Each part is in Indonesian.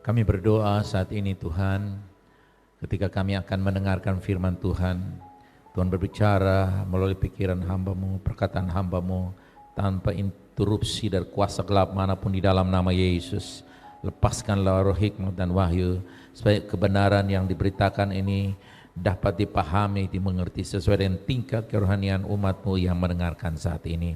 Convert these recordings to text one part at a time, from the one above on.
Kami berdoa saat ini Tuhan, ketika kami akan mendengarkan firman Tuhan, Tuhan berbicara melalui pikiran hamba-Mu, perkataan hamba-Mu, tanpa interupsi dari kuasa gelap manapun di dalam nama Yesus. Lepaskanlah roh hikmat dan wahyu, supaya kebenaran yang diberitakan ini dapat dipahami, dimengerti sesuai dengan tingkat kerohanian umat-Mu yang mendengarkan saat ini.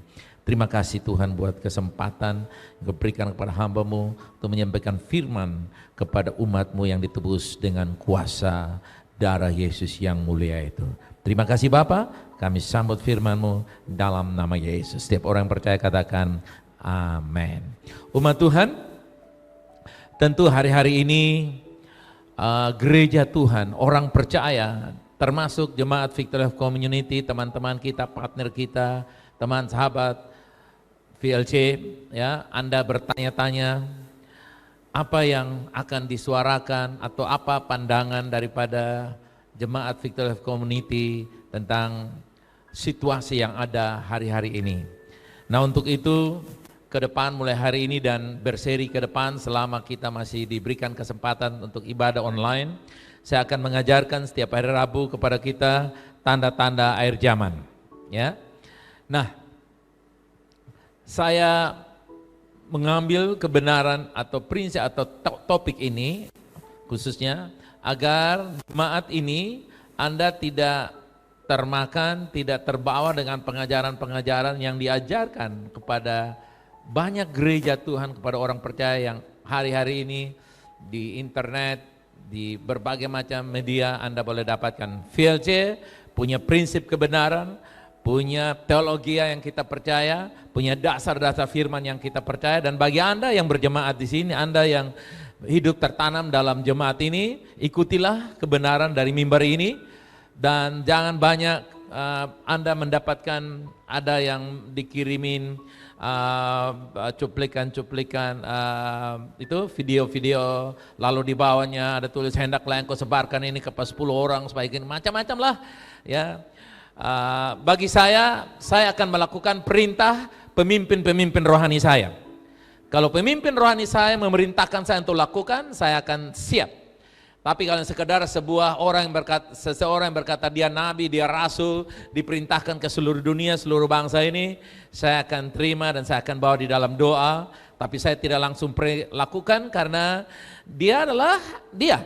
Terima kasih Tuhan buat kesempatan yang diberikan kepada hamba-Mu untuk menyampaikan firman kepada umat-Mu yang ditebus dengan kuasa darah Yesus yang mulia itu. Terima kasih Bapa, kami sambut firman-Mu dalam nama Yesus. Setiap orang yang percaya katakan amin. Umat Tuhan, tentu hari-hari ini gereja Tuhan, orang percaya, termasuk jemaat Victory of Community, teman-teman kita, partner kita, teman sahabat VLC, ya, Anda bertanya-tanya apa yang akan disuarakan atau apa pandangan daripada jemaat Victory of Community tentang situasi yang ada hari-hari ini. Nah, untuk itu ke depan mulai hari ini dan berseri ke depan selama kita masih diberikan kesempatan untuk ibadah online, saya akan mengajarkan setiap hari Rabu kepada kita tanda-tanda akhir zaman, ya. Nah, saya mengambil kebenaran atau prinsip atau topik ini khususnya agar jemaat ini Anda tidak termakan, tidak terbawa dengan pengajaran-pengajaran yang diajarkan kepada banyak gereja Tuhan, kepada orang percaya yang hari-hari ini di internet, di berbagai macam media Anda boleh dapatkan. VLC punya prinsip kebenaran, punya teologi yang kita percaya, punya dasar-dasar firman yang kita percaya, dan bagi Anda yang berjemaat di sini, Anda yang hidup tertanam dalam jemaat ini, ikutilah kebenaran dari mimbar ini, dan jangan banyak Anda mendapatkan ada yang dikirimin cuplikan-cuplikan itu video-video, lalu di bawahnya ada tulis hendaklah engkau sebarkan ini kepada 10 orang supaya gini, macam-macam lah, ya. Bagi saya akan melakukan perintah pemimpin-pemimpin rohani saya. Kalau pemimpin rohani saya memerintahkan saya untuk lakukan, saya akan siap. Tapi kalau sekedar seseorang yang berkata dia nabi, dia rasul, diperintahkan ke seluruh dunia, seluruh bangsa ini, saya akan terima dan saya akan bawa di dalam doa. Tapi saya tidak langsung lakukan karena dia adalah dia.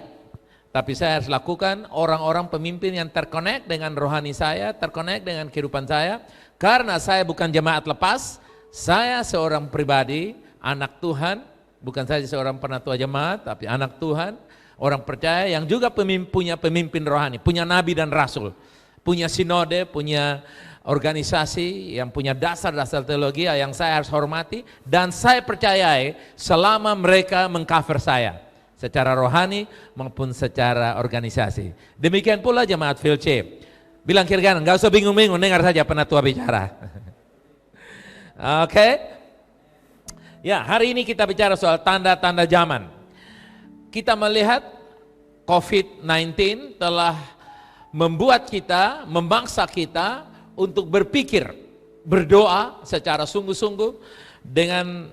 Tapi saya harus lakukan orang-orang pemimpin yang terkonek dengan rohani saya, terkonek dengan kehidupan saya. Karena saya bukan jemaat lepas, saya seorang pribadi, anak Tuhan, bukan saja seorang penatua jemaat, tapi anak Tuhan, orang percaya yang juga punya pemimpin rohani, punya nabi dan rasul, punya sinode, punya organisasi yang punya dasar-dasar teologi yang saya harus hormati, dan saya percayai selama mereka mengcover saya secara rohani maupun secara organisasi. Demikian pula jemaat VLC. Bilang kiri kanan, nggak usah bingung-bingung, dengar saja penatua bicara. Oke? Ya, hari ini kita bicara soal tanda-tanda zaman. Kita melihat COVID-19 telah membuat kita, memaksa kita untuk berpikir, berdoa secara sungguh-sungguh dengan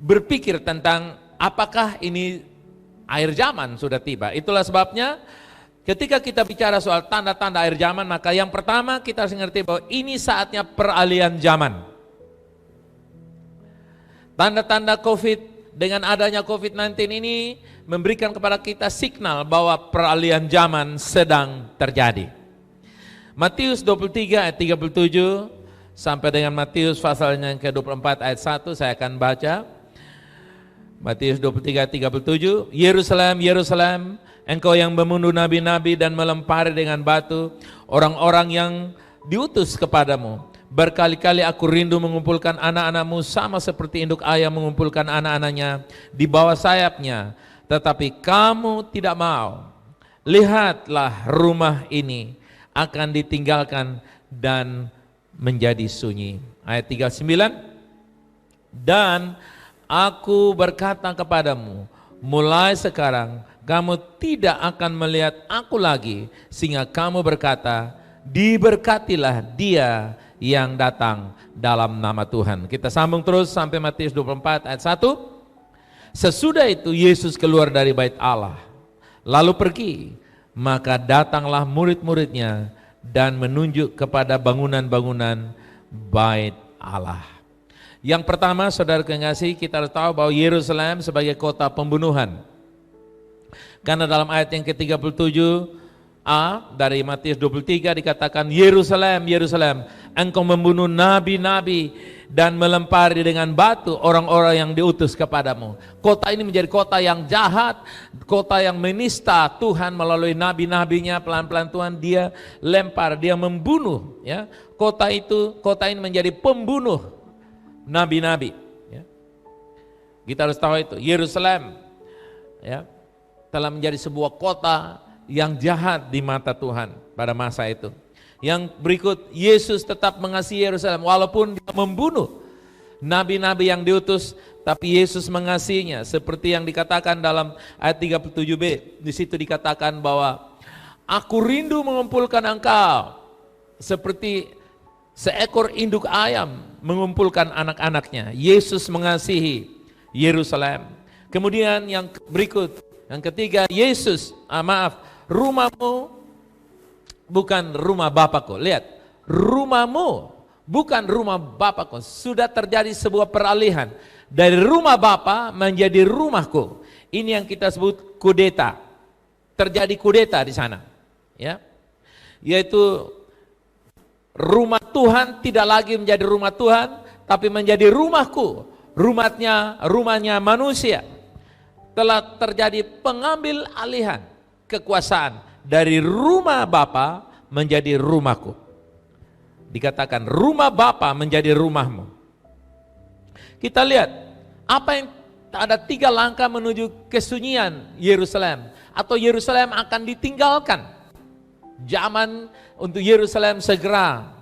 berpikir tentang apakah ini akhir zaman sudah tiba. Itulah sebabnya ketika kita bicara soal tanda-tanda akhir zaman, maka yang pertama kita harus mengerti bahwa ini saatnya peralihan zaman. Tanda-tanda COVID, dengan adanya COVID-19 ini memberikan kepada kita signal bahwa peralihan zaman sedang terjadi. Matius 23 ayat 37 sampai dengan Matius pasalnya yang ke-24 ayat 1 saya akan baca. Matius 23:37, Yerusalem, Yerusalem, engkau yang membunuh nabi-nabi dan melempari dengan batu orang-orang yang diutus kepadamu. Berkali-kali aku rindu mengumpulkan anak-anakmu sama seperti induk ayam mengumpulkan anak-anaknya di bawah sayapnya, tetapi kamu tidak mau. Lihatlah rumah ini akan ditinggalkan dan menjadi sunyi. Ayat 39, dan aku berkata kepadamu, mulai sekarang kamu tidak akan melihat aku lagi, sehingga kamu berkata, diberkatilah dia yang datang dalam nama Tuhan. Kita sambung terus sampai Matius 24 ayat 1. Sesudah itu Yesus keluar dari bait Allah, lalu pergi. Maka datanglah murid-muridnya dan menunjuk kepada bangunan-bangunan bait Allah. Yang pertama, saudara kekasih, kita harus tahu bahwa Yerusalem sebagai kota pembunuhan. Karena dalam ayat yang ke-37a dari Matius 23 dikatakan, Yerusalem, Yerusalem, engkau membunuh nabi-nabi dan melempari dengan batu orang-orang yang diutus kepadamu. Kota ini menjadi kota yang jahat, kota yang menista Tuhan melalui nabi-nabinya. Pelan-pelan Tuhan dia lempar, dia membunuh. Ya, kota ini menjadi pembunuh nabi-nabi. Ya. Kita harus tahu itu. Yerusalem, ya, telah menjadi sebuah kota yang jahat di mata Tuhan pada masa itu. Yang berikut, Yesus tetap mengasihi Yerusalem walaupun dia membunuh nabi-nabi yang diutus, tapi Yesus mengasihinya. Seperti yang dikatakan dalam ayat 37b, di situ dikatakan bahwa aku rindu mengumpulkan engkau seperti seekor induk ayam mengumpulkan anak-anaknya. Yesus mengasihi Yerusalem. Kemudian yang berikut, yang ketiga, rumahmu bukan rumah Bapakku. Lihat, rumahmu bukan rumah Bapakku. Sudah terjadi sebuah peralihan dari rumah Bapa menjadi rumahku. Ini yang kita sebut kudeta. Terjadi kudeta di sana, ya. Yaitu rumah Tuhan tidak lagi menjadi rumah Tuhan, tapi menjadi rumahku. Rumahnya manusia. Telah terjadi pengambil alihan kekuasaan dari rumah Bapa menjadi rumahku. Dikatakan rumah Bapa menjadi rumahmu. Kita lihat apa yang ada 3 langkah menuju kesunyian Yerusalem, atau Yerusalem akan ditinggalkan. Zaman untuk Yerusalem segera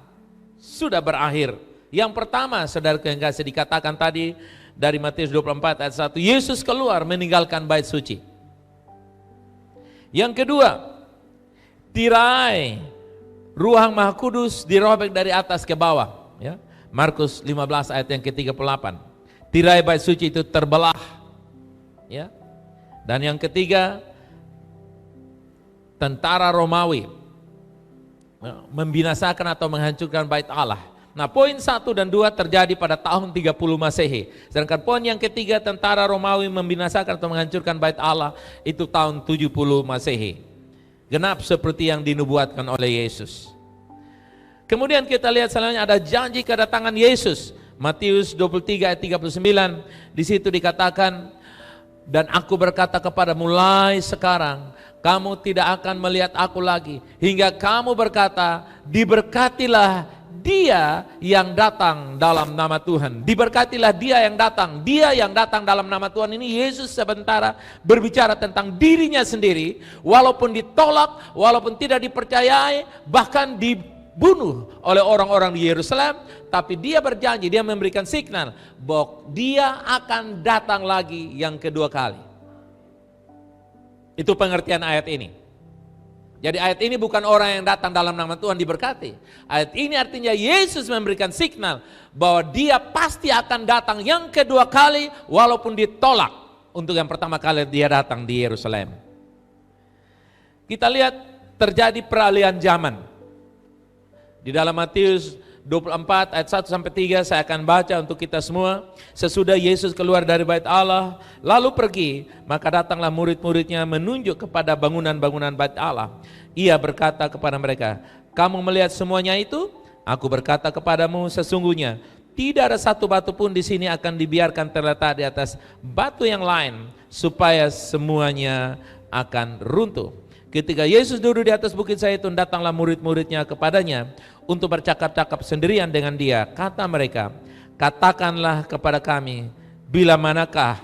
sudah berakhir. Yang pertama, saudara yang kasih, dikatakan tadi dari Matius 24 ayat 1, Yesus keluar meninggalkan bait suci. Yang kedua, tirai ruang Maha Kudus dirobek dari atas ke bawah, ya. Markus 15 ayat yang ke-38. Tirai bait suci itu terbelah, ya. Dan yang ketiga, tentara Romawi membinasakan atau menghancurkan bait Allah. Nah, poin 1 dan 2 terjadi pada tahun 30 Masehi. Sedangkan poin yang ketiga, tentara Romawi membinasakan atau menghancurkan bait Allah, itu tahun 70 Masehi. Genap seperti yang dinubuatkan oleh Yesus. Kemudian kita lihat selanjutnya ada janji kedatangan Yesus. Matius 23 ayat 39, di situ dikatakan, dan aku berkata kepada mulai sekarang kamu tidak akan melihat aku lagi, hingga kamu berkata, diberkatilah dia yang datang dalam nama Tuhan. Diberkatilah dia yang datang dalam nama Tuhan. Ini Yesus sementara berbicara tentang dirinya sendiri, walaupun ditolak, walaupun tidak dipercayai, bahkan dibunuh oleh orang-orang di Yerusalem, tapi dia berjanji, dia memberikan signal bahwa dia akan datang lagi yang kedua kali. Itu pengertian ayat ini. Jadi ayat ini bukan orang yang datang dalam nama Tuhan diberkati. Ayat ini artinya Yesus memberikan signal bahwa dia pasti akan datang yang kedua kali walaupun ditolak untuk yang pertama kali dia datang di Yerusalem. Kita lihat terjadi peralihan zaman. Di dalam Matius 24 ayat 1 sampai 3 saya akan baca untuk kita semua. Sesudah Yesus keluar dari bait Allah lalu pergi, maka datanglah murid-muridnya menunjuk kepada bangunan-bangunan bait Allah. Ia berkata kepada mereka, kamu melihat semuanya itu? Aku berkata kepadamu, sesungguhnya tidak ada satu batu pun di sini akan dibiarkan terletak di atas batu yang lain, supaya semuanya akan runtuh. Ketika Yesus duduk di atas bukit Zaitun, datanglah murid-muridnya kepadanya untuk bercakap-cakap sendirian dengan dia. Kata mereka, katakanlah kepada kami, bila manakah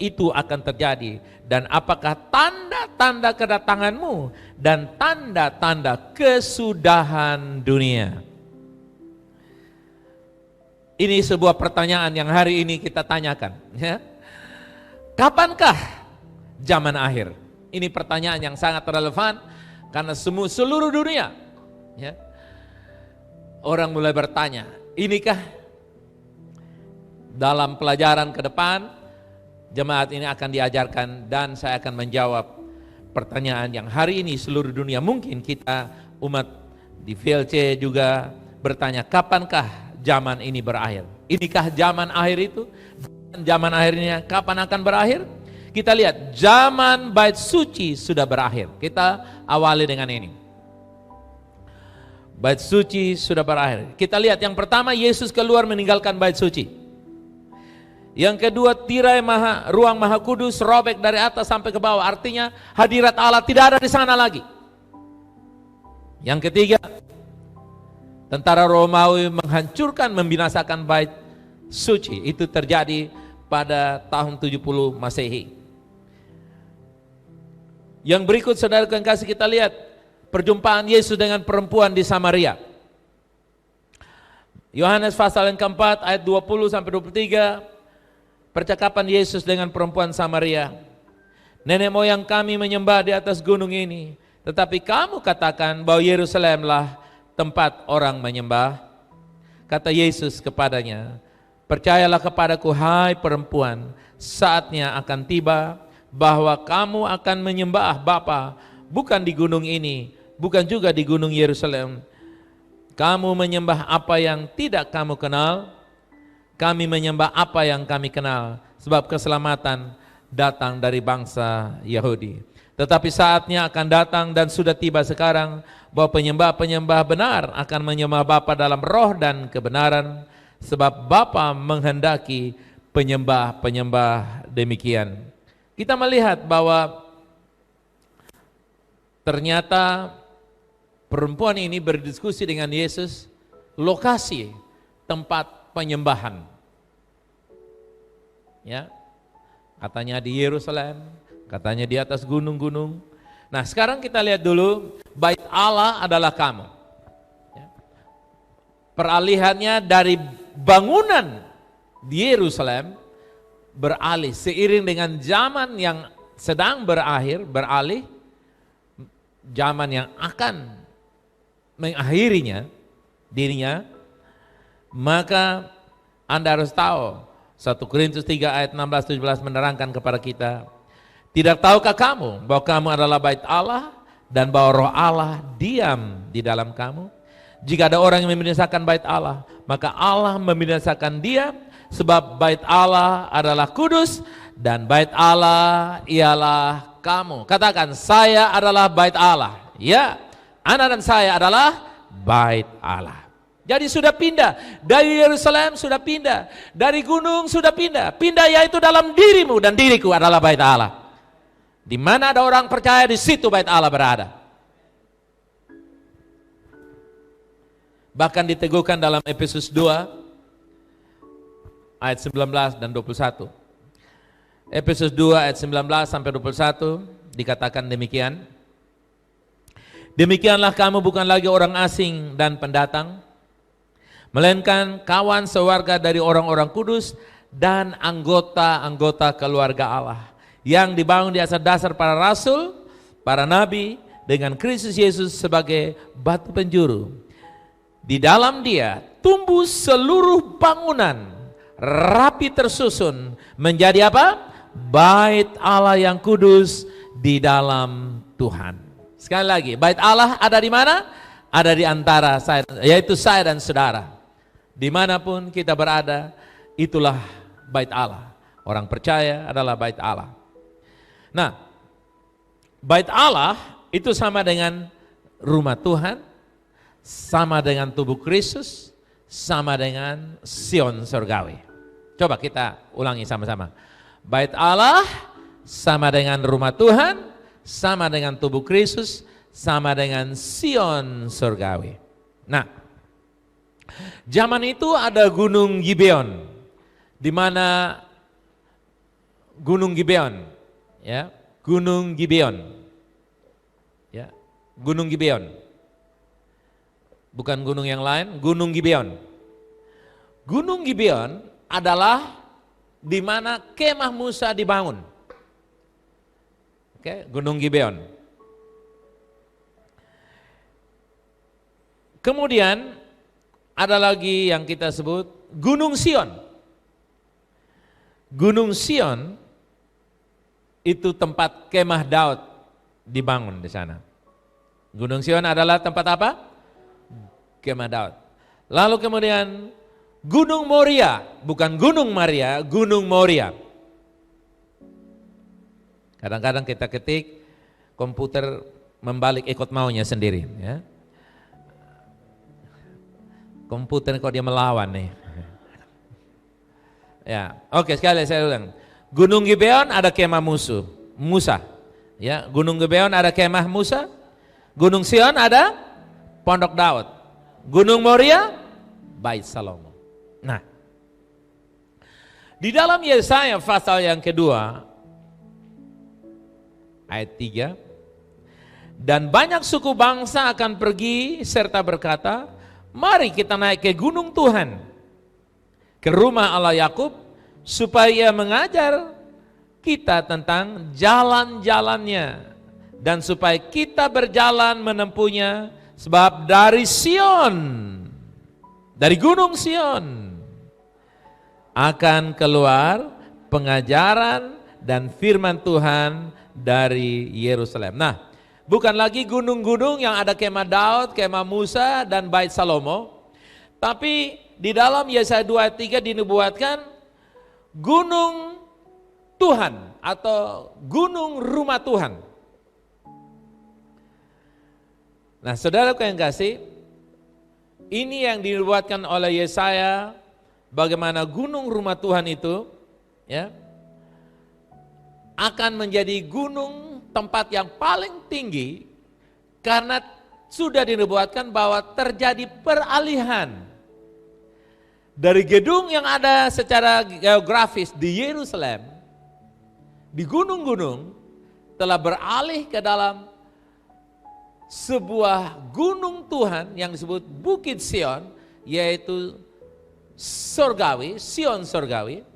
itu akan terjadi, dan apakah tanda-tanda kedatanganmu dan tanda-tanda kesudahan dunia? Ini sebuah pertanyaan yang hari ini kita tanyakan, ya. Kapankah zaman akhir? Ini pertanyaan yang sangat relevan karena seluruh dunia, ya, orang mulai bertanya, inikah dalam pelajaran ke depan Jemaat ini akan diajarkan dan saya akan menjawab pertanyaan yang hari ini seluruh dunia, mungkin kita umat di VLC juga bertanya, kapankah zaman ini berakhir? Inikah zaman akhir itu? Zaman akhirnya kapan akan berakhir? Kita lihat, zaman bait suci sudah berakhir. Kita awali dengan ini. Bait suci sudah berakhir. Kita lihat yang pertama, Yesus keluar meninggalkan bait suci. Yang kedua, tirai ruang maha kudus robek dari atas sampai ke bawah. Artinya hadirat Allah tidak ada di sana lagi. Yang ketiga, tentara Romawi menghancurkan, membinasakan bait suci. Itu terjadi pada tahun 70 Masehi. Yang berikut saudara yang kasih, kita lihat perjumpaan Yesus dengan perempuan di Samaria. Yohanes pasal yang keempat ayat 20 sampai 23. Percakapan Yesus dengan perempuan Samaria. Nenek moyang kami menyembah di atas gunung ini, tetapi kamu katakan bahwa Yerusalemlah tempat orang menyembah. Kata Yesus kepadanya, percayalah kepadaku hai perempuan, saatnya akan tiba bahwa kamu akan menyembah Bapa bukan di gunung ini, bukan juga di gunung Yerusalem. Kamu menyembah apa yang tidak kamu kenal, kami menyembah apa yang kami kenal, sebab keselamatan datang dari bangsa Yahudi. Tetapi saatnya akan datang dan sudah tiba sekarang bahwa penyembah-penyembah benar akan menyembah Bapa dalam roh dan kebenaran, sebab Bapa menghendaki penyembah-penyembah demikian. Kita melihat bahwa ternyata perempuan ini berdiskusi dengan Yesus lokasi tempat penyembahan. Ya. Katanya di Yerusalem, katanya di atas gunung-gunung. Nah, sekarang kita lihat dulu, bait Allah adalah kamu. Ya. Peralihannya dari bangunan di Yerusalem beralih seiring dengan zaman yang sedang beralih, zaman yang akan mengakhirinya dirinya. Maka Anda harus tahu, 1 Korintus 3 ayat 16-17 menerangkan kepada kita, tidak tahukah kamu bahwa kamu adalah bait Allah dan bahwa roh Allah diam di dalam kamu? Jika ada orang yang membinasakan bait Allah, maka Allah membinasakan dia, sebab bait Allah adalah kudus dan bait Allah ialah kamu. Katakan, saya adalah bait Allah. Ya, Anda dan saya adalah bait Allah. Jadi sudah pindah, dari Yerusalem sudah pindah, dari gunung sudah pindah. Pindah yaitu dalam dirimu dan diriku adalah bait Allah. Di mana ada orang percaya, di situ bait Allah berada. Bahkan diteguhkan dalam Efesus 2 ayat 19 dan 21. Efesus 2 ayat 19 sampai 21 dikatakan demikian. Demikianlah kamu bukan lagi orang asing dan pendatang, melainkan kawan sewarga dari orang-orang kudus dan anggota-anggota keluarga Allah yang dibangun di atas dasar para rasul, para nabi, dengan Kristus Yesus sebagai batu penjuru. Di dalam dia tumbuh seluruh bangunan rapi tersusun menjadi apa? Bait Allah yang kudus di dalam Tuhan. Sekali lagi, bait Allah ada di mana? Ada di antara saya, yaitu saya dan saudara. Dimanapun kita berada, itulah bait Allah. Orang percaya adalah bait Allah. Nah, bait Allah itu sama dengan rumah Tuhan, sama dengan tubuh Kristus, sama dengan Sion surgawi. Coba kita ulangi sama-sama. Bait Allah sama dengan rumah Tuhan, sama dengan tubuh Kristus, sama dengan Sion surgawi. Nah, zaman itu ada Gunung Gibeon, di mana Gunung Gibeon, ya, Gunung Gibeon, ya, Gunung Gibeon, bukan gunung yang lain, Gunung Gibeon. Gunung Gibeon adalah di mana kemah Musa dibangun. Oke, Gunung Gibeon. Kemudian ada lagi yang kita sebut Gunung Sion. Gunung Sion itu tempat kemah Daud dibangun di sana. Gunung Sion adalah tempat apa? Kemah Daud. Lalu kemudian Gunung Moria, bukan Gunung Maria, Gunung Moria. Kadang-kadang kita ketik, komputer membalik ikut maunya sendiri. Ya. Komputer kok dia melawan nih. Ya, oke, sekali saya ulang. Gunung Gibeon ada kemah Musa. Ya, Gunung Gibeon ada kemah Musa. Gunung Sion ada Pondok Daud. Gunung Moria Bait Salomo. Nah, di dalam Yesaya pasal yang kedua ayat 3, dan banyak suku bangsa akan pergi serta berkata, mari kita naik ke gunung Tuhan, ke rumah Allah Yakub, supaya mengajar kita tentang jalan-jalannya, dan supaya kita berjalan menempuhnya, sebab dari Sion, dari gunung Sion, akan keluar pengajaran dan firman Tuhan dari Yerusalem. Nah, bukan lagi gunung-gunung yang ada kemah Daud, kemah Musa, dan Bait Salomo, tapi di dalam Yesaya 2 ayat 3 dinubuatkan gunung Tuhan atau gunung rumah Tuhan. Nah, saudaraku yang kasih, ini yang dinubuatkan oleh Yesaya, bagaimana gunung rumah Tuhan itu ya akan menjadi gunung tempat yang paling tinggi, karena sudah dinubuatkan bahwa terjadi peralihan dari gedung yang ada secara geografis di Yerusalem, di gunung-gunung, telah beralih ke dalam sebuah gunung Tuhan yang disebut Bukit Sion, yaitu surgawi, Sion surgawi,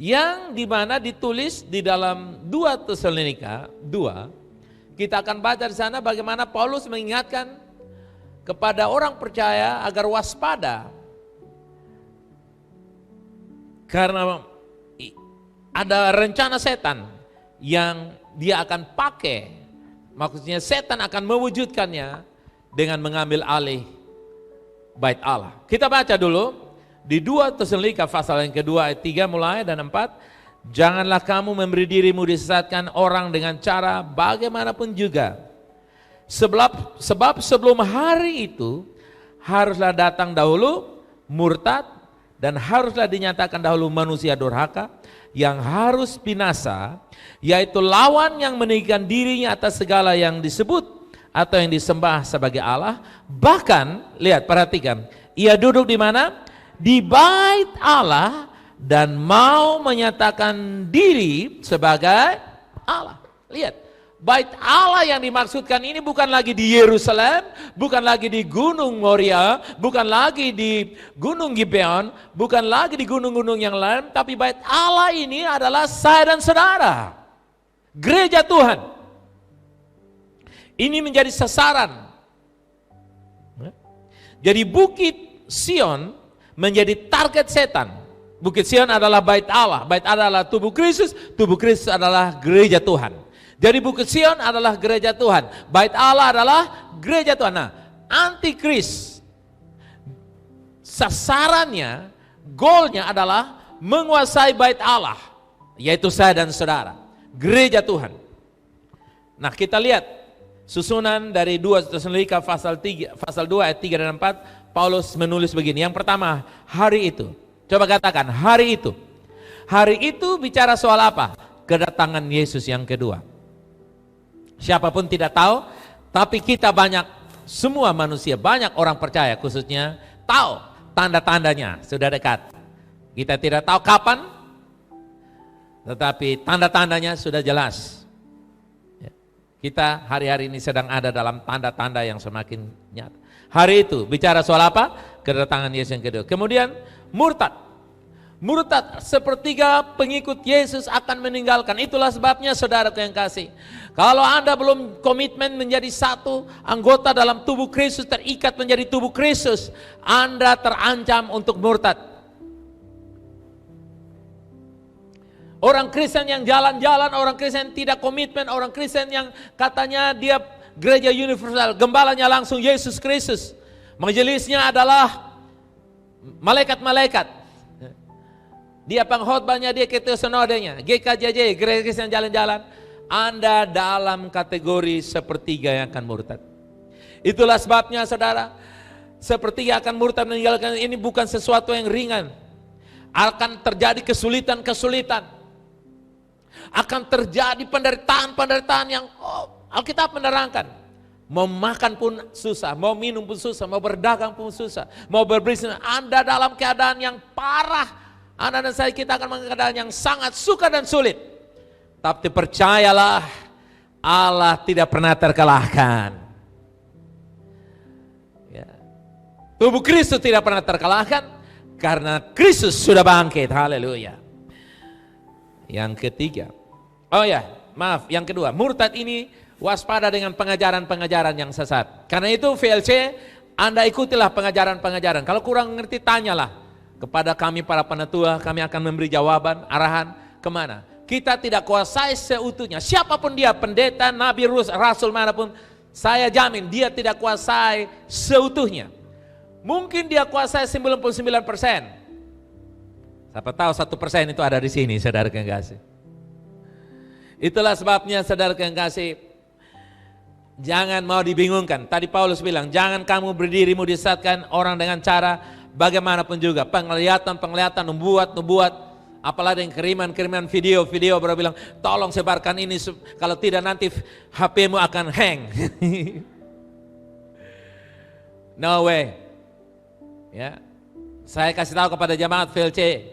yang dimana ditulis di dalam 2 Tesalonika 2. Kita akan baca di sana bagaimana Paulus mengingatkan kepada orang percaya agar waspada, karena ada rencana setan yang dia akan pakai, maksudnya setan akan mewujudkannya dengan mengambil alih Bait Allah. Kita baca dulu di 2 Tesalonika pasal yang kedua ayat 3 mulai dan 4. Janganlah kamu memberi dirimu disesatkan orang dengan cara bagaimanapun juga. Sebab sebelum hari itu haruslah datang dahulu murtad, dan haruslah dinyatakan dahulu manusia durhaka yang harus binasa, yaitu lawan yang meninggikan dirinya atas segala yang disebut atau yang disembah sebagai Allah. Bahkan, lihat, perhatikan, ia duduk di mana? Di Bait Allah, dan mau menyatakan diri sebagai Allah. Lihat, Bait Allah yang dimaksudkan ini bukan lagi di Yerusalem, bukan lagi di Gunung Moria, bukan lagi di Gunung Gibeon, bukan lagi di gunung-gunung yang lain, tapi Bait Allah ini adalah saya dan saudara, gereja Tuhan. Ini menjadi sasaran. Jadi Bukit Sion menjadi target setan. Bukit Sion adalah Bait Allah. Bait Allah adalah tubuh Kristus adalah gereja Tuhan. Jadi Bukit Sion adalah gereja Tuhan. Bait Allah adalah gereja Tuhan. Nah, antikris sasarannya, goalnya adalah menguasai Bait Allah, yaitu saya dan saudara, gereja Tuhan. Nah, kita lihat susunan dari 2 Tesalonika pasal 2 ayat 3 dan 4. Paulus menulis begini. Yang pertama, hari itu. Coba katakan, hari itu. Hari itu bicara soal apa? Kedatangan Yesus yang kedua. Siapapun tidak tahu, tapi kita banyak, semua manusia, banyak orang percaya khususnya tahu tanda-tandanya sudah dekat. Kita tidak tahu kapan, tetapi tanda-tandanya sudah jelas. Kita hari-hari ini sedang ada dalam tanda-tanda yang semakin nyata. Hari itu bicara soal apa? Kedatangan Yesus yang kedua. Kemudian murtad. Murtad, sepertiga pengikut Yesus akan meninggalkan. Itulah sebabnya saudaraku yang kasih, kalau Anda belum komitmen menjadi satu anggota dalam tubuh Kristus, terikat menjadi tubuh Kristus, Anda terancam untuk murtad. Orang Kristen yang jalan-jalan, orang Kristen yang tidak komitmen, orang Kristen yang katanya dia gereja universal, gembalanya langsung Yesus Kristus. Majelisnya adalah malaikat-malaikat. Dia pengkhotbahnya, dia ketua sinodenya, GKJJ, gereja Kristen jalan-jalan. Anda dalam kategori sepertiga yang akan murtad. Itulah sebabnya saudara, sepertiga akan murtad meninggalkan ini bukan sesuatu yang ringan. Akan terjadi kesulitan-kesulitan. Akan terjadi penderitaan-penderitaan yang Alkitab menerangkan. Mau makan pun susah, mau minum pun susah, mau berdagang pun susah, mau berbisnis. Anda dalam keadaan yang parah. Anda dan saya, kita akan mengalami keadaan yang sangat sukar dan sulit. Tapi percayalah, Allah tidak pernah terkalahkan. Ya. Tubuh Kristus tidak pernah terkalahkan karena Kristus sudah bangkit. Haleluya. Yang ketiga, yang kedua, murtad ini waspada dengan pengajaran-pengajaran yang sesat. Karena itu VLC, Anda ikutilah pengajaran-pengajaran. Kalau kurang mengerti, tanyalah kepada kami para penatua, kami akan memberi jawaban, arahan kemana. Kita tidak kuasai seutuhnya. Siapapun dia, pendeta, nabi, rasul manapun, saya jamin dia tidak kuasai seutuhnya. Mungkin dia kuasai 99%. Siapa tahu 1% itu ada di sini, saudara yang kasih. Itulah sebabnya saudara yang kasih, jangan mau dibingungkan. Tadi Paulus bilang, jangan kamu berdirimu disesatkan orang dengan cara bagaimanapun juga. Penglihatan, nubuat, apalagi yang kiriman video baru bilang, tolong sebarkan ini, kalau tidak nanti HP-mu akan hang. No way. Ya, saya kasih tahu kepada jemaat VLC,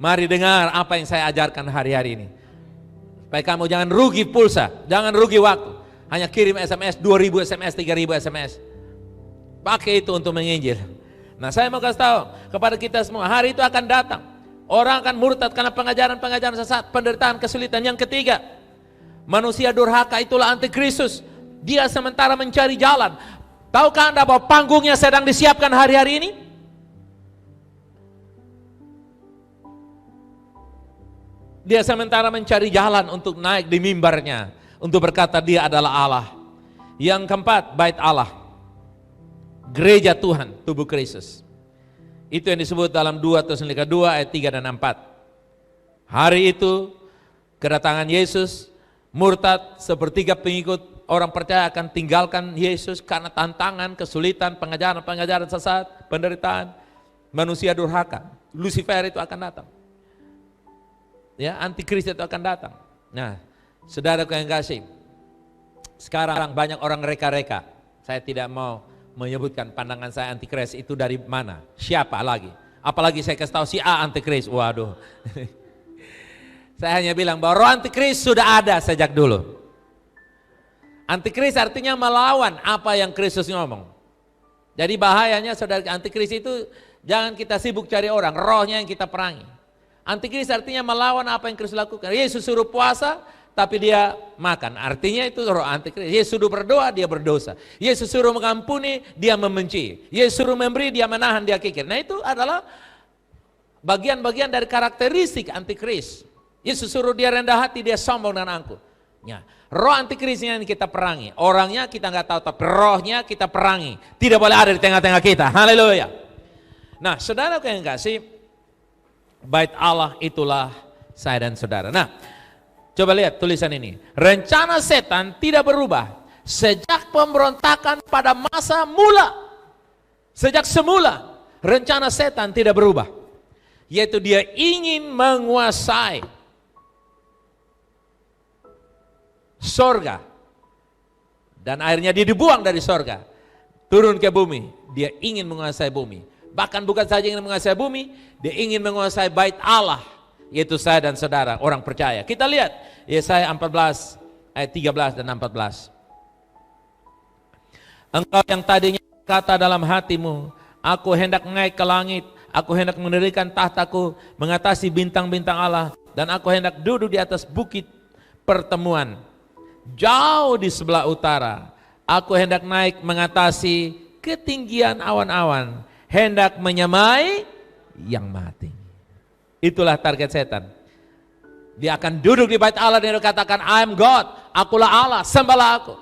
mari dengar apa yang saya ajarkan hari-hari ini. Supaya kamu jangan rugi pulsa, jangan rugi waktu. Hanya kirim SMS, 2000 SMS, 3000 SMS. Pakai itu untuk menginjil. Nah, saya mau kasih tahu kepada kita semua, hari itu akan datang. Orang akan murtad karena pengajaran-pengajaran sesat, penderitaan, kesulitan. Yang ketiga, manusia durhaka itulah antikristus. Dia sementara mencari jalan. Tahukah Anda bahwa panggungnya sedang disiapkan hari-hari ini? Dia sementara mencari jalan untuk naik di mimbarnya, untuk berkata dia adalah Allah. Yang keempat, bait Allah, gereja Tuhan, tubuh Kristus. Itu yang disebut dalam 2 Tesalonika 2 ayat 3 dan 4. Hari itu kedatangan Yesus, murtad, sepertiga pengikut orang percaya akan tinggalkan Yesus karena tantangan, kesulitan, pengajaran sesat, penderitaan, manusia durhaka. Lucifer itu akan datang. Ya, antikristus itu akan datang. Nah, saudaraku yang kasih, sekarang banyak orang reka-reka. Saya tidak mau menyebutkan pandangan saya antikristus itu dari mana, siapa lagi. Apalagi saya kasih tahu si A antikristus, waduh. Saya hanya bilang bahwa roh antikristus sudah ada sejak dulu. Antikristus artinya melawan apa yang Kristus ngomong. Jadi bahayanya saudara, antikristus itu jangan kita sibuk cari orang, rohnya yang kita perangi. Antikristus artinya melawan apa yang Kristus lakukan. Yesus suruh puasa, tapi dia makan. Artinya itu roh antikristus. Yesus suruh berdoa, dia berdosa. Yesus suruh mengampuni, dia membenci. Yesus suruh memberi, dia menahan, dia kikir. Nah, itu adalah bagian-bagian dari karakteristik antikristus. Yesus suruh dia rendah hati, dia sombong dan angkuh. Ya, roh antikristusnya yang kita perangi. Orangnya kita nggak tahu, tapi rohnya kita perangi. Tidak boleh ada di tengah-tengah kita. Haleluya. Nah, saudara yang kasih, bait Allah itulah saya dan saudara. Nah, coba lihat tulisan ini. Rencana setan tidak berubah sejak pemberontakan pada masa mula. Sejak semula, rencana setan tidak berubah. Yaitu dia ingin menguasai sorga. Dan akhirnya dia dibuang dari sorga. Turun ke bumi. Dia ingin menguasai bumi. Bahkan bukan saja ingin menguasai bumi, dia ingin menguasai bait Allah, yaitu saya dan saudara, orang percaya. Kita lihat Yesaya 14 ayat 13 dan 14. Engkau yang tadinya kata dalam hatimu, aku hendak naik ke langit, aku hendak mendirikan tahtaku mengatasi bintang-bintang Allah, dan aku hendak duduk di atas bukit pertemuan jauh di sebelah utara. Aku hendak naik mengatasi ketinggian awan-awan, hendak menyamai yang mati. Itulah target setan. Dia akan duduk di bait Allah dan dia katakan, I am God, akulah Allah, sembahlah aku.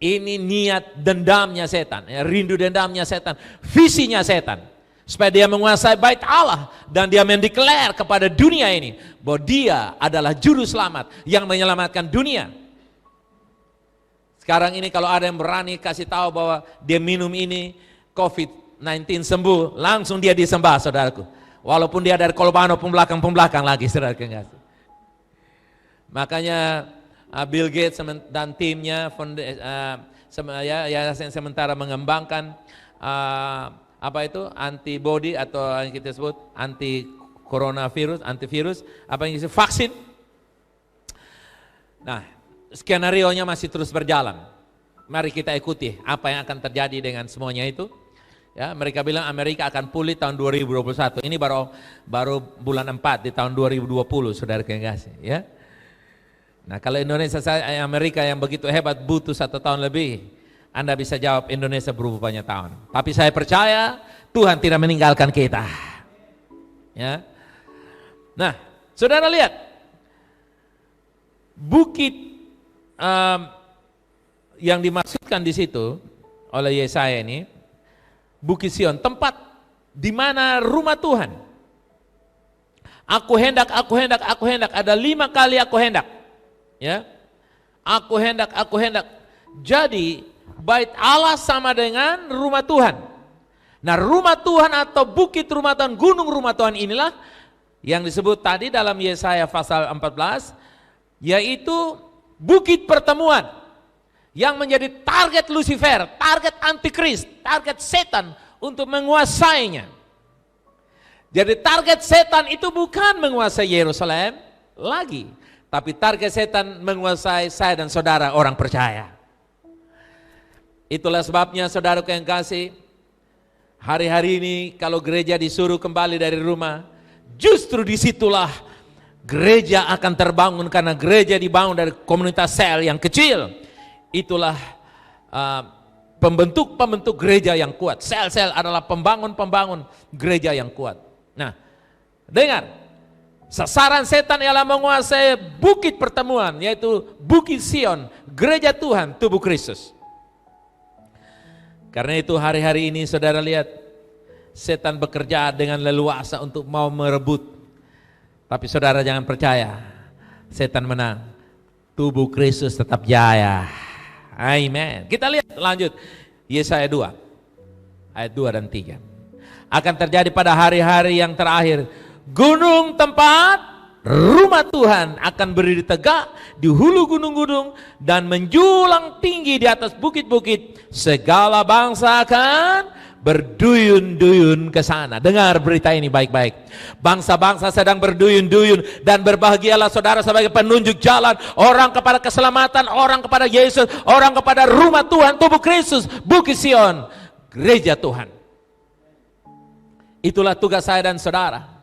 Ini niat dendamnya setan, rindu dendamnya setan, visinya setan. Supaya dia menguasai bait Allah dan dia mendeklar kepada dunia ini bahwa dia adalah juru selamat yang menyelamatkan dunia. Sekarang ini kalau ada yang berani kasih tahu bahwa dia minum ini COVID-19 sembuh, langsung dia disembah, saudaraku. Walaupun dia dari kolbano pembelakang lagi, saudaraku. Makanya Bill Gates dan timnya yayasan sementara mengembangkan antibody atau yang kita sebut antivirus, apa yang disebut vaksin. Nah, skenario-nya masih terus berjalan. Mari kita ikuti apa yang akan terjadi dengan semuanya itu. Ya, mereka bilang Amerika akan pulih tahun 2021. Ini baru bulan 4 di tahun 2020, saudara yang kasih, ya. Nah, kalau Amerika yang begitu hebat butuh 1 tahun lebih, Anda bisa jawab Indonesia berapa banyak tahun. Tapi saya percaya Tuhan tidak meninggalkan kita. Ya. Nah, saudara lihat, bukit yang dimaksudkan di situ oleh Yesaya ini, Bukit Sion, tempat di mana rumah Tuhan. Aku hendak, ada 5 kali aku hendak. Ya, aku hendak. Jadi bait Allah sama dengan rumah Tuhan. Nah, rumah Tuhan atau bukit rumah Tuhan, gunung rumah Tuhan inilah yang disebut tadi dalam Yesaya pasal 14, yaitu bukit pertemuan yang menjadi target Lucifer, target antikris, target setan untuk menguasainya. Jadi target setan itu bukan menguasai Yerusalem lagi, tapi target setan menguasai saya dan saudara orang percaya. Itulah sebabnya saudaraku yang kasih, hari-hari ini kalau gereja disuruh kembali dari rumah, justru disitulah gereja akan terbangun, karena gereja dibangun dari komunitas sel yang kecil. Itulah pembentuk gereja yang kuat. Sel-sel adalah pembangun gereja yang kuat. Nah, dengar, sasaran setan ialah menguasai bukit pertemuan, yaitu Bukit Sion, gereja Tuhan, tubuh Kristus. Karena itu hari-hari ini saudara lihat, setan bekerja dengan leluasa untuk mau merebut. Tapi saudara jangan percaya, setan menang, tubuh Kristus tetap jaya. Amin. Kita lihat lanjut, Yesaya 2, ayat 2 dan 3. Akan terjadi pada hari-hari yang terakhir, gunung tempat rumah Tuhan akan berdiri tegak di hulu gunung-gunung dan menjulang tinggi di atas bukit-bukit. Segala bangsa akan berduyun-duyun ke sana. Dengar berita ini baik-baik. Bangsa-bangsa sedang berduyun-duyun, dan berbahagialah saudara sebagai penunjuk jalan, orang kepada keselamatan, orang kepada Yesus, orang kepada rumah Tuhan, tubuh Kristus, Bukit Sion, gereja Tuhan. Itulah tugas saya dan saudara.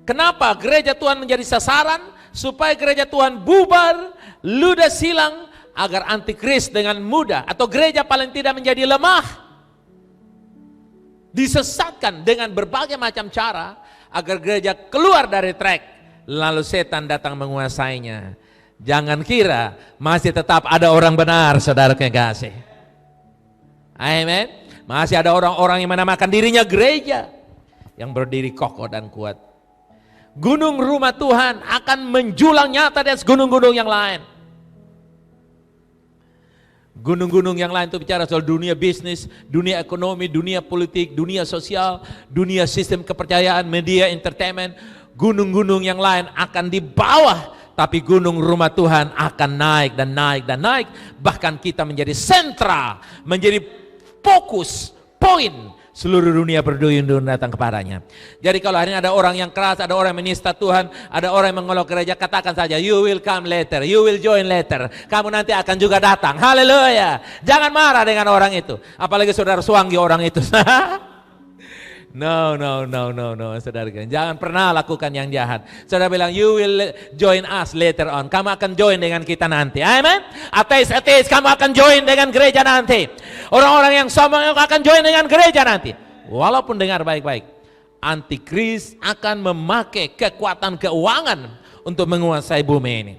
Kenapa gereja Tuhan menjadi sasaran? Supaya gereja Tuhan bubar, ludas hilang, agar antikris dengan mudah, atau gereja paling tidak menjadi lemah, disesatkan dengan berbagai macam cara, agar gereja keluar dari track, lalu setan datang menguasainya. Jangan kira masih tetap ada orang benar, saudara yang kasih. Amin. Masih ada orang-orang yang menamakan dirinya gereja, yang berdiri kokoh dan kuat. Gunung rumah Tuhan akan menjulang nyata di atas gunung-gunung yang lain. Gunung-gunung yang lain itu bicara soal dunia bisnis, dunia ekonomi, dunia politik, dunia sosial, dunia sistem kepercayaan, media, entertainment. Gunung-gunung yang lain akan di bawah, tapi gunung rumah Tuhan akan naik dan naik dan naik. Bahkan kita menjadi sentra, menjadi fokus, poin. Seluruh dunia berduyun-duyun datang kepadanya. Jadi kalau hari ini ada orang yang keras, ada orang yang menista Tuhan, ada orang yang mengolok gereja, katakan saja, you will come later, you will join later. Kamu nanti akan juga datang. Haleluya. Jangan marah dengan orang itu. Apalagi saudara suanggi orang itu. No, saudara. Jangan pernah lakukan yang jahat. Saudara bilang, you will join us later on. Kamu akan join dengan kita nanti. Amen. Ateis, kamu akan join dengan gereja nanti. Orang-orang yang sombong akan join dengan gereja nanti. Walaupun dengar baik-baik, Antikris akan memakai kekuatan keuangan untuk menguasai bumi ini.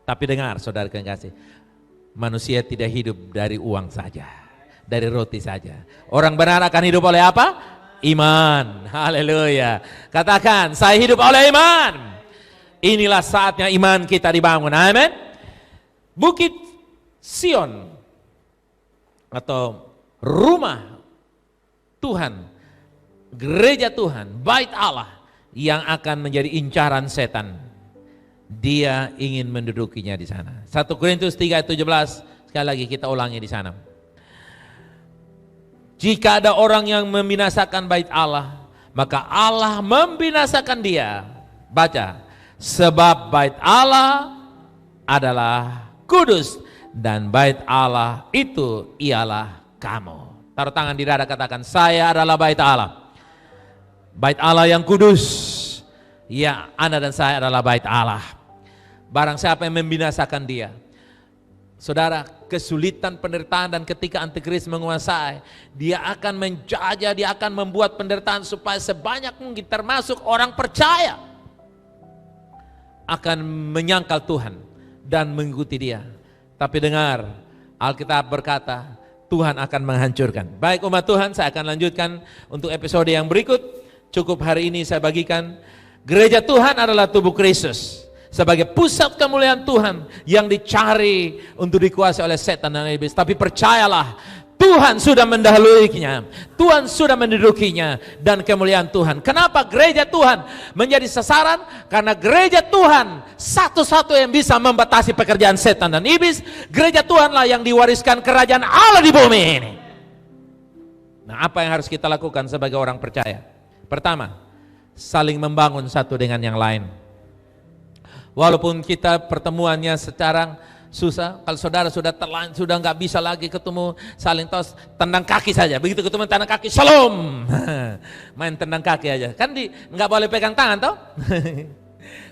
Tapi dengar saudara yang kasih, manusia tidak hidup dari uang saja, dari roti saja. Orang benar akan hidup oleh apa? Iman. Haleluya. Katakan, saya hidup oleh iman. Inilah saatnya iman kita dibangun. Amin. Bukit Sion atau rumah Tuhan, gereja Tuhan, bait Allah yang akan menjadi incaran setan. Dia ingin mendudukinya di sana. 1 Korintus 3:17, sekali lagi kita ulangi di sana. Jika ada orang yang membinasakan bait Allah, maka Allah membinasakan dia. Baca, sebab bait Allah adalah kudus dan bait Allah itu ialah kamu. Taruh tangan di dada, katakan, saya adalah bait Allah. Bait Allah yang kudus. Ya, Anda dan saya adalah bait Allah. Barang siapa yang membinasakan dia, saudara, kesulitan penderitaan, dan ketika antikris menguasai, dia akan menjajah, dia akan membuat penderitaan supaya sebanyak mungkin termasuk orang percaya akan menyangkal Tuhan dan mengikuti dia. Tapi dengar, Alkitab berkata Tuhan akan menghancurkan. Baik umat Tuhan, saya akan lanjutkan untuk episode yang berikut. Cukup hari ini saya bagikan, gereja Tuhan adalah tubuh Kristus sebagai pusat kemuliaan Tuhan yang dicari untuk dikuasai oleh setan dan iblis. Tapi percayalah, Tuhan sudah mendahuluinya, Tuhan sudah mendudukinya, dan kemuliaan Tuhan. Kenapa gereja Tuhan menjadi sasaran? Karena gereja Tuhan satu-satu yang bisa membatasi pekerjaan setan dan iblis. Gereja Tuhanlah yang diwariskan kerajaan Allah di bumi ini. Nah, apa yang harus kita lakukan sebagai orang percaya? Pertama, saling membangun satu dengan yang lain. Walaupun kita pertemuannya sekarang susah, kalau saudara sudah terlanjur, sudah nggak bisa lagi ketemu, saling tos, tendang kaki saja. Begitu ketemu tendang kaki, shalom, main tendang kaki aja. Kan nggak boleh pegang tangan toh,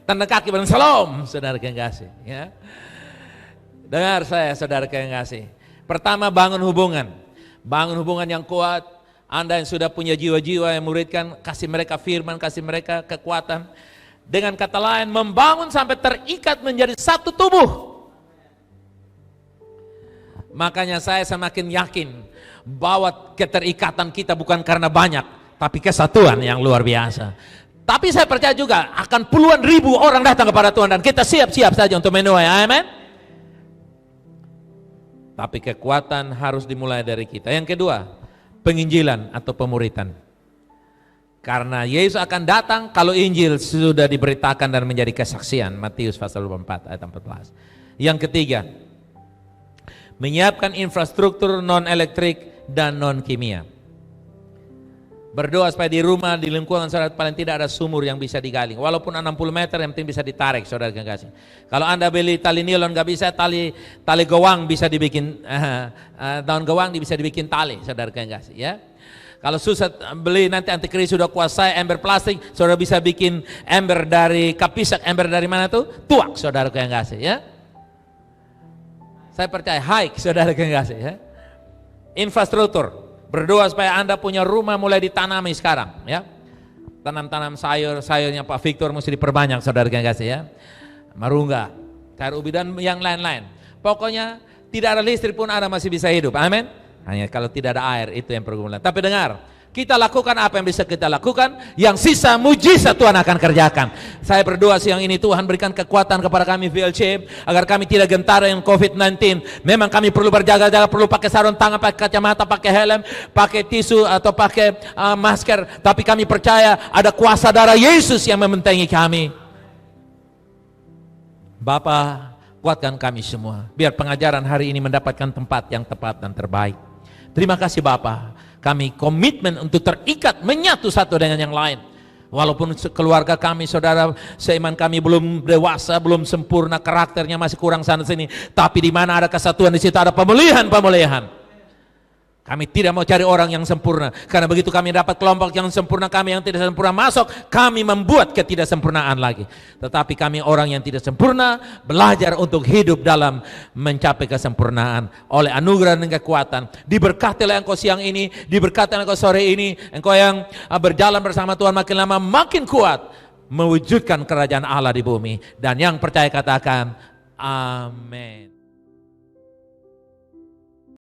tendang kaki bareng shalom, saudara yang kasih. Ya. Dengar saya, saudara yang kasih. Pertama, bangun hubungan yang kuat. Anda yang sudah punya jiwa-jiwa yang muridkan, kasih mereka firman, kasih mereka kekuatan. Dengan kata lain, membangun sampai terikat menjadi satu tubuh. Makanya saya semakin yakin bahwa keterikatan kita bukan karena banyak, tapi kesatuan yang luar biasa. Tapi saya percaya juga akan puluhan ribu orang datang kepada Tuhan, dan kita siap-siap saja untuk menuai. Amin. Tapi kekuatan harus dimulai dari kita. Yang kedua, penginjilan atau pemuritan. Karena Yesus akan datang kalau Injil sudah diberitakan dan menjadi kesaksian. Matius pasal 24 ayat 14. Yang ketiga, menyiapkan infrastruktur non-elektrik dan non-kimia. Berdoa supaya di rumah, di lingkungan saudara paling tidak ada sumur yang bisa digali. Walaupun 60 meter yang penting bisa ditarik, saudara yang kasih. Kalau Anda beli tali nilon nggak bisa, tali gowang bisa dibikin, daun gowang bisa dibikin tali, saudara yang kasih ya. Kalau susah beli, nanti antikris sudah kuasai ember plastik, saudara bisa bikin ember dari kapisak, ember dari mana tuh? Tuak, saudara yang kasih ya. Saya percaya, hike, saudara yang kasih ya. Infrastruktur, berdoa supaya Anda punya rumah mulai ditanami sekarang ya. Tanam-tanam sayurnya Pak Victor mesti diperbanyak, saudara yang kasih ya. Marungga, sayur ubi dan yang lain-lain. Pokoknya tidak ada listrik pun Anda masih bisa hidup, amin. Hanya kalau tidak ada air, itu yang pergumulan. Tapi dengar, kita lakukan apa yang bisa kita lakukan, yang sisa mujizat Tuhan akan kerjakan. Saya berdoa siang ini, Tuhan berikan kekuatan kepada kami VLC, agar kami tidak gentar dengan COVID-19. Memang kami perlu berjaga-jaga, perlu pakai sarung tangan, pakai kacamata, pakai helm, pakai tisu atau pakai masker. Tapi kami percaya ada kuasa darah Yesus yang membentengi kami. Bapa, kuatkan kami semua, biar pengajaran hari ini mendapatkan tempat yang tepat dan terbaik. Terima kasih Bapa, kami komitmen untuk terikat, menyatu satu dengan yang lain. Walaupun keluarga kami, saudara seiman kami belum dewasa, belum sempurna, karakternya masih kurang sana sini, tapi di mana ada kesatuan, di situ ada pemulihan. Kami tidak mau cari orang yang sempurna, karena begitu kami dapat kelompok yang sempurna, kami yang tidak sempurna masuk, kami membuat ketidaksempurnaan lagi. Tetapi kami orang yang tidak sempurna, belajar untuk hidup dalam mencapai kesempurnaan oleh anugerah dan kekuatan. Diberkatilah engkau siang ini, diberkatilah engkau sore ini, engkau yang berjalan bersama Tuhan makin lama makin kuat, mewujudkan kerajaan Allah di bumi. Dan yang percaya katakan, amin.